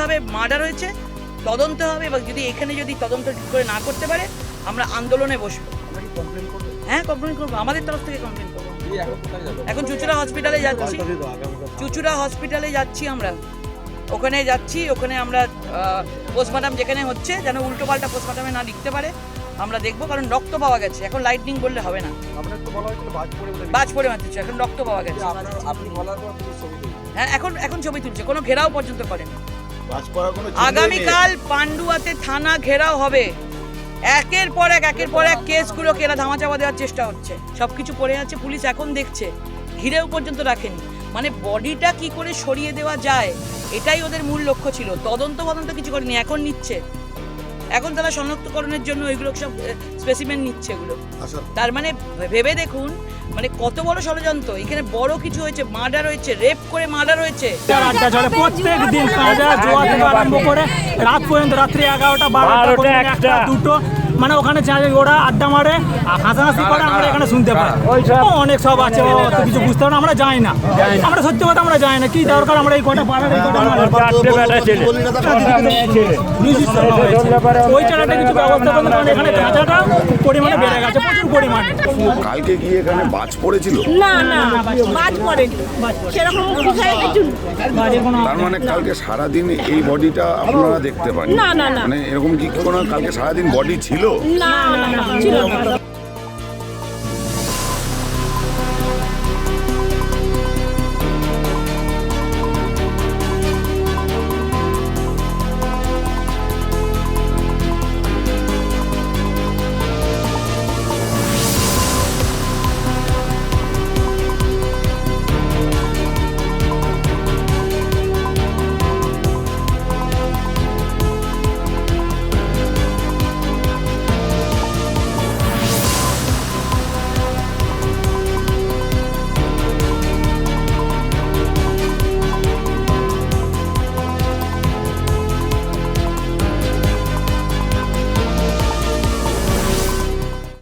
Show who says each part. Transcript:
Speaker 1: কিভাবে মার্ডার হয়েছে তদন্ত হবে, এবং যদি এখানে যদি তদন্ত ঠিক করে না করতে পারে আমরা আন্দোলনে বসবো। হ্যাঁ, কমপ্লেন করবো, আমাদের তরফ থেকে কমপ্লেন করবো। এখন চুচুড়া হসপিটালে যাচ্ছি আমরা, ওখানে যাচ্ছি। ওখানে আমরা পোস্টমর্টম যেখানে হচ্ছে যেন উল্টো পাল্টা পোস্টমর্টমে না লিখতে পারে আমরা দেখবো, কারণ রক্ত পাওয়া গেছে। এখন লাইটনিং করলে হবে না, বাজ পড়ে মারছে, এখন রক্ত পাওয়া গেছে। হ্যাঁ, এখন ছবি তুলছে, কোনো ঘেরাও পর্যন্ত করেনি। আগামীকাল পান্ডুয়াতে থানা ঘেরাও হবে, একের পর এক কেসগুলোকে এরা ধামাচাপা দেওয়ার চেষ্টা হচ্ছে। সবকিছু পড়ে আছে, পুলিশ এখন দেখছে, ঘিরেও পর্যন্ত রাখেনি। মানে বডিটা কি করে সরিয়ে দেওয়া যায় এটাই ওদের মূল লক্ষ্য ছিল। তদন্ত কিছু করেনি, এখন নিচ্ছে। এখন তারা শনাক্তকরণের জন্য ওইগুলো সব স্পেসিমেন নিচ্ছে এগুলো। তার মানে ভেবে দেখুন, মানে কত বড় ষড়যন্ত্র। এখানে বড় কিছু হয়েছে, মার্ডার হয়েছে, রেপ করে মার্ডার হয়েছে।
Speaker 2: প্রত্যেক দিন কাজা জোয়া থেকে আরম্ভ করে রাত পর্যন্ত, রাত্রি 11টা 12টা 1টা 2টো, মানে ওখানে ওরা আড্ডা মারে, হাসাহাসি করে, আমরা এখানে শুনতে পাই। অনেক সব আছে, অত কিছু বুঝতে পারে না, আমরা যাই না। আমরা সত্যি কথা আমরা যাই না, কি দরকার আমরা এই কটা পাড়ার ওই চারাটা কিছু ব্যবস্থা করতে, কারণ এখানে কাঁচাটা পরিমাণে বেড়ে গেছে, প্রচুর পরিমাণে।
Speaker 3: কালকে কি এখানে বাজ পড়েছিল?
Speaker 4: না বাজ পড়েনি সেরকম কিছু।
Speaker 3: তার মানে কালকে সারাদিন এই বডিটা আপনারা দেখতে পান?
Speaker 4: না
Speaker 3: মানে এরকম কি কোনো কালকে সারাদিন বডি ছিল?
Speaker 4: না ছিল না।